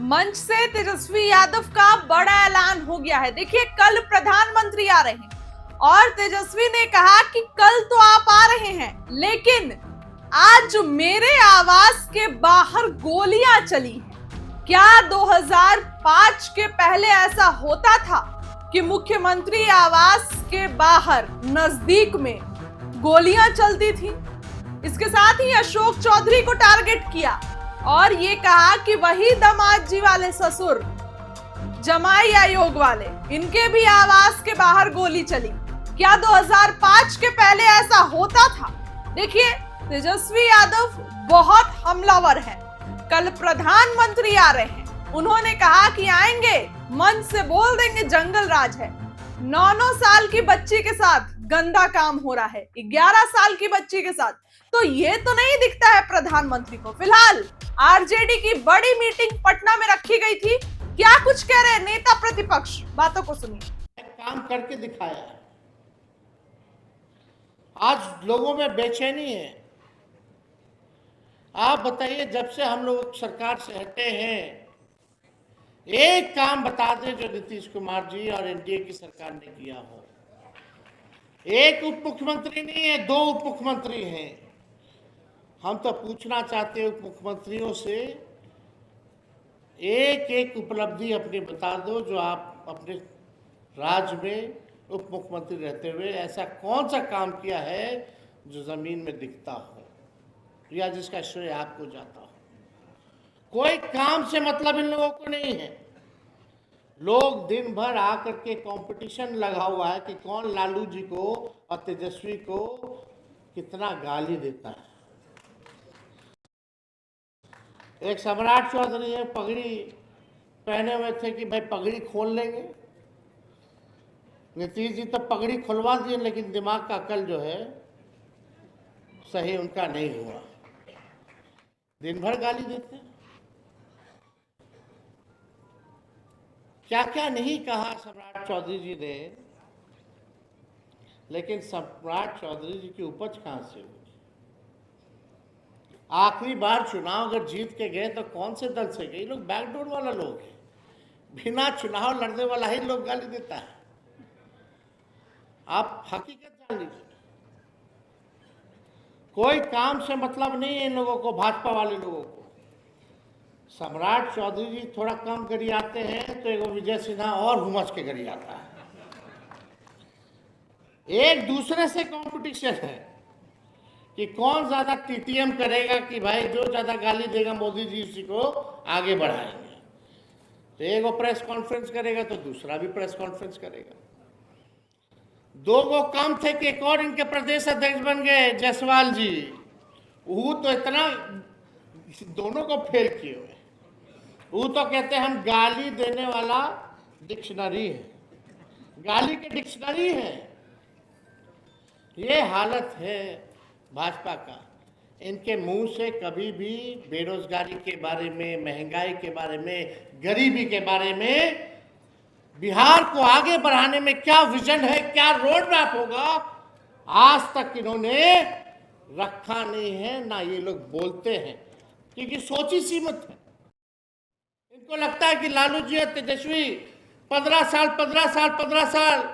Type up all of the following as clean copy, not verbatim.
मंच से तेजस्वी यादव का बड़ा ऐलान हो गया है। देखिए, कल प्रधानमंत्री आ रहे हैं और तेजस्वी ने कहा कि कल तो आप आ रहे हैं, लेकिन आज मेरे आवास के बाहर गोलियां चली हैं। क्या 2005 के पहले ऐसा होता था कि मुख्यमंत्री आवास के बाहर नजदीक में गोलियां चलती थी? इसके साथ ही अशोक चौधरी को टारगेट किया और ये कहा कि वही दामाद जी वाले ससुर, जमाई आयोग वाले, इनके भी आवास के बाहर गोली चली। क्या 2005 के पहले ऐसा होता था? देखिए, तेजस्वी यादव बहुत हमलावर है। कल प्रधानमंत्री आ रहे हैं, उन्होंने कहा कि आएंगे, मंच से बोल देंगे जंगल राज है। 9 साल की बच्ची के साथ गंदा काम हो रहा है, 11 साल की बच्ची के साथ। तो ये तो नहीं दिखता है प्रधानमंत्री को। फिलहाल आरजेडी की बड़ी मीटिंग पटना में रखी गई थी। क्या कुछ कह रहे हैं नेता प्रतिपक्ष, बातों को सुनिए। काम करके दिखाया। आज लोगों में बेचैनी है। आप बताइए, जब से हम लोग सरकार से हटे हैं, एक काम बता दें जो नीतीश कुमार जी और एनडीए की सरकार ने किया हो। एक उप मुख्यमंत्री नहीं है, 2 उप मुख्यमंत्री हैं। हम तो पूछना चाहते हैं उप मुख्यमंत्रियों से, एक एक उपलब्धि अपनी बता दो जो आप अपने राज्य में उप मुख्यमंत्री रहते हुए ऐसा कौन सा काम किया है जो जमीन में दिखता हो या जिसका श्रेय आपको जाता हो। कोई काम से मतलब इन लोगों को नहीं है। लोग दिन भर आकर के कंपटीशन लगा हुआ है कि कौन लालू जी को और तेजस्वी को कितना गाली देता है। एक सम्राट चौधरी है, पगड़ी पहने हुए थे कि भाई पगड़ी खोल लेंगे। नीतीश जी तो पगड़ी खुलवा दिए, लेकिन दिमाग का अकल जो है सही उनका नहीं हुआ। दिन भर गाली देते हैं। क्या क्या नहीं कहा सम्राट चौधरी जी ने, लेकिन सम्राट चौधरी जी की उपज कहां से हुई? आखिरी बार चुनाव अगर जीत के गए तो कौन से दल से गए? लोग बैकडोर वाला लोग है। बिना चुनाव लड़ने वाला ही लोग गाली देता है। आप हकीकत जान लीजिए। कोई काम से मतलब नहीं है इन लोगों को, भाजपा वाले लोगों को। सम्राट चौधरी जी थोड़ा कम गरियाते हैं तो एगो विजय सिन्हा और हुमस के गरियाता है। एक दूसरे से कंपटीशन है कि कौन ज्यादा टीटीएम करेगा, कि भाई जो ज्यादा गाली देगा मोदी जी उसी को आगे बढ़ाएंगे। तो एक वो प्रेस कॉन्फ्रेंस करेगा तो दूसरा भी प्रेस कॉन्फ्रेंस करेगा। 2 गो काम थे कि एक और इनके प्रदेश अध्यक्ष बन गए, जायसवाल जी। वो तो इतना दोनों को फेल किए हुए। वो तो कहते हैं हम गाली देने वाला डिक्शनरी है, गाली के डिक्शनरी है। ये हालत है भाजपा का। इनके मुंह से कभी भी बेरोजगारी के बारे में, महंगाई के बारे में, गरीबी के बारे में, बिहार को आगे बढ़ाने में क्या विजन है, क्या रोड मैप होगा, आज तक इन्होंने रखा नहीं है। ना ये लोग बोलते हैं, क्योंकि सोची सीमित है। इनको लगता है कि लालू जी और तेजस्वी 15 साल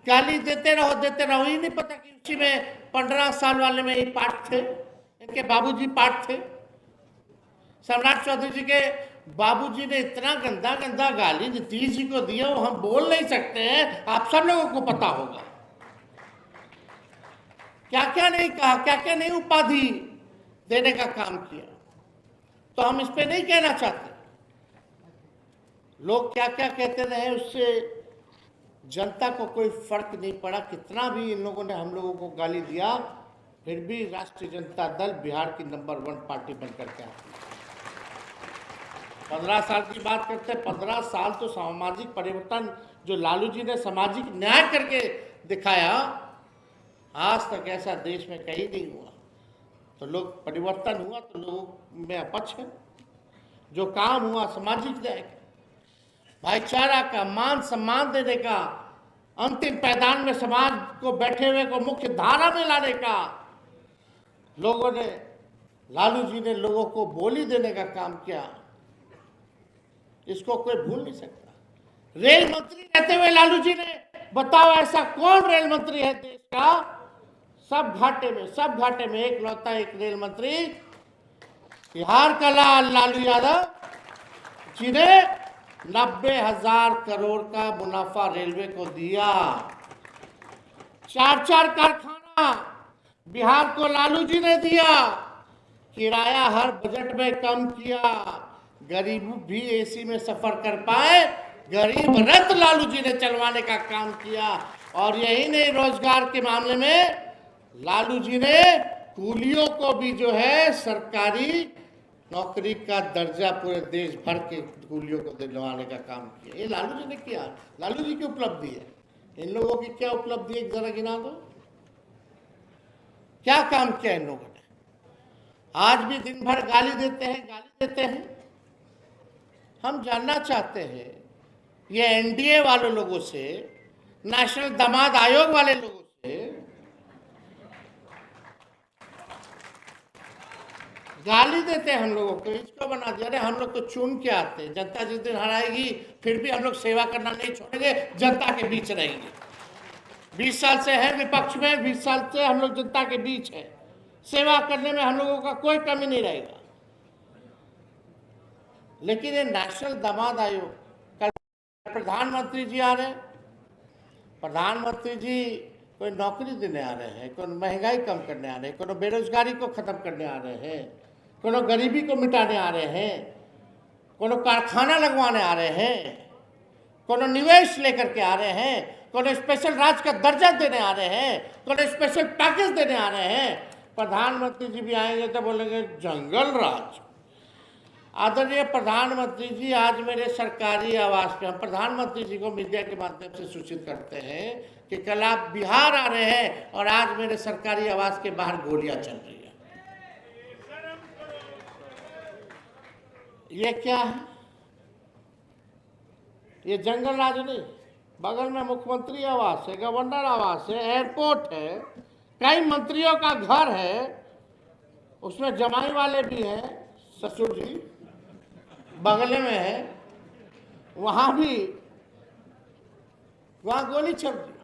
गाली देते रहो। ही नहीं पता कि उसी में 15 साल वाले में ही पार्ट थे, इनके बाबूजी पार्ट थे। सम्राट चौधरी जी के बाबूजी ने इतना गंदा गंदा गाली नीतीश जी को दिया, वो हम बोल नहीं सकते हैं, आप सब लोगों को पता होगा। क्या क्या नहीं कहा, क्या क्या नहीं उपाधि देने का काम किया। तो हम इस पे नहीं कहना चाहते। लोग क्या क्या कहते रहे, उससे जनता को कोई फर्क नहीं पड़ा। कितना भी इन लोगों ने हम लोगों को गाली दिया, फिर भी राष्ट्रीय जनता दल बिहार की नंबर 1 पार्टी बनकर के आती है। 15 साल की बात करते हैं। 15 साल तो सामाजिक परिवर्तन जो लालू जी ने सामाजिक न्याय करके दिखाया, आज तक ऐसा देश में कहीं नहीं हुआ। तो लोग परिवर्तन हुआ तो लोगों में अपच है। जो काम हुआ सामाजिक न्याय का, भाईचारा का, मान सम्मान देने का, अंतिम पैदान में समाज को बैठे हुए को मुख्य धारा में लाने का, लोगों ने, लालू जी ने लोगों को बोली देने का काम किया। इसको कोई भूल नहीं सकता। रेल मंत्री रहते हुए लालू जी ने, बताओ ऐसा कौन रेल मंत्री है देश का, सब घाटे में एक लौता एक रेल मंत्री बिहार का लालू यादव जी ने 90,000 करोड़ का मुनाफा रेलवे को दिया। 4 कारखाना बिहार को लालू जी ने दिया। किराया हर बजट में कम किया, गरीब भी एसी में सफर कर पाए, गरीब रथ लालू जी ने चलवाने का काम किया। और यही नहीं, रोजगार के मामले में लालू जी ने कूलियों को भी जो है सरकारी नौकरी का दर्जा पूरे देश भर के कूलियों को दिलवाने का काम किया। ये लालू जी ने किया, लालू जी की उपलब्धि है। इन लोगों की क्या उपलब्धि है, एक जरा गिना दो, क्या काम किया इन लोगों ने। आज भी दिन भर गाली देते हैं। हम जानना चाहते हैं ये एनडीए वाले लोगों से, नेशनल दामाद आयोग वाले लोगों से गाली देते हैं हम लोगों को, इसको बना दिया। अरे हम लोग तो चुन के आते हैं, जनता जिस दिन हराएगी फिर भी हम लोग सेवा करना नहीं छोड़ेंगे, जनता के बीच रहेंगे। 20 साल से है विपक्ष में, 20 साल से हम लोग जनता के बीच है, सेवा करने में हम लोगों का कोई कमी नहीं रहेगा। लेकिन ये नेशनल दामाद आयोग, कल प्रधानमंत्री जी आ रहे हैं, प्रधानमंत्री जी कोई नौकरी देने आ रहे हैं, कोई महंगाई कम करने आ रहे हैं, कोई बेरोजगारी को खत्म करने आ रहे हैं, कोई गरीबी को मिटाने आ रहे हैं, कोई कारखाना लगवाने आ रहे हैं, कोई निवेश लेकर के आ रहे हैं, कोई स्पेशल राज्य का दर्जा देने आ रहे हैं, कोई स्पेशल पैकेज देने आ रहे हैं। प्रधानमंत्री जी भी आएंगे तो बोलेंगे जंगल राज। आदरणीय प्रधानमंत्री जी, आज मेरे सरकारी आवास पे हम प्रधानमंत्री जी को मीडिया के माध्यम से सूचित करते हैं कि कल आप बिहार आ रहे हैं और आज मेरे सरकारी आवास के बाहर गोलियां चल रही है। ये क्या है? ये जंगल राज नहीं, बगल में मुख्यमंत्री आवास है, गवर्नर आवास है, एयरपोर्ट है, कई मंत्रियों का घर है, उसमें जमाई वाले भी हैं, ससुर जी बगल में है, वहां गोली चल रही है।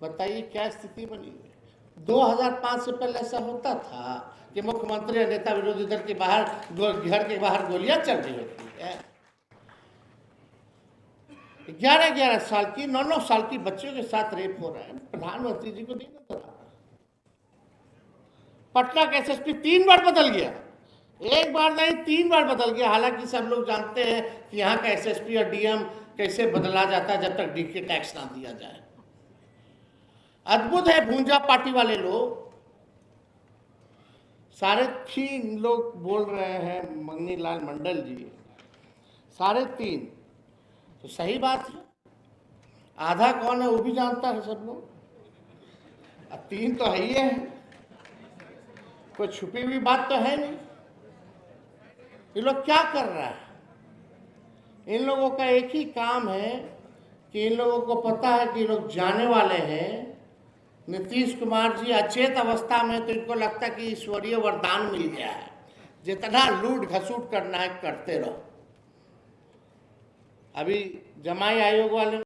बताइए क्या स्थिति बनी है। 2005 से पहले ऐसा होता था कि मुख्यमंत्री और नेता विरोधी दल के बाहर, घर के बाहर गोलियां चल रही होती है। 11-11 साल की, 9-9 साल की बच्चियों के साथ रेप हो रहा है, प्रधानमंत्री जी को नहीं नजर आ रहा। पटना का एसएसपी 3 बार बदल गया, एक बार नहीं 3 बार बदल गया। हालांकि सब लोग जानते हैं कि यहाँ का एसएसपी और डीएम कैसे बदला जाता है जब तक डीके टैक्स ना दिया जाए। अद्भुत है, भूंजा पार्टी वाले लोग 3.5 लोग बोल रहे हैं, मंगनी लाल मंडल जी 3.5, तो सही बात है। आधा कौन है वो भी जानता है सब लोग, 3 तो है ही है, कोई छुपी हुई बात तो है नहीं। ये लोग क्या कर रहा है? इन लोगों का एक ही काम है कि इन लोगों को पता है कि लोग जाने वाले हैं। नीतीश कुमार जी अचेत अवस्था में, तो इनको लगता है कि ईश्वरीय वरदान मिल गया है, जितना लूट घसूट करना है करते रहो। अभी जमाई आयोग वाले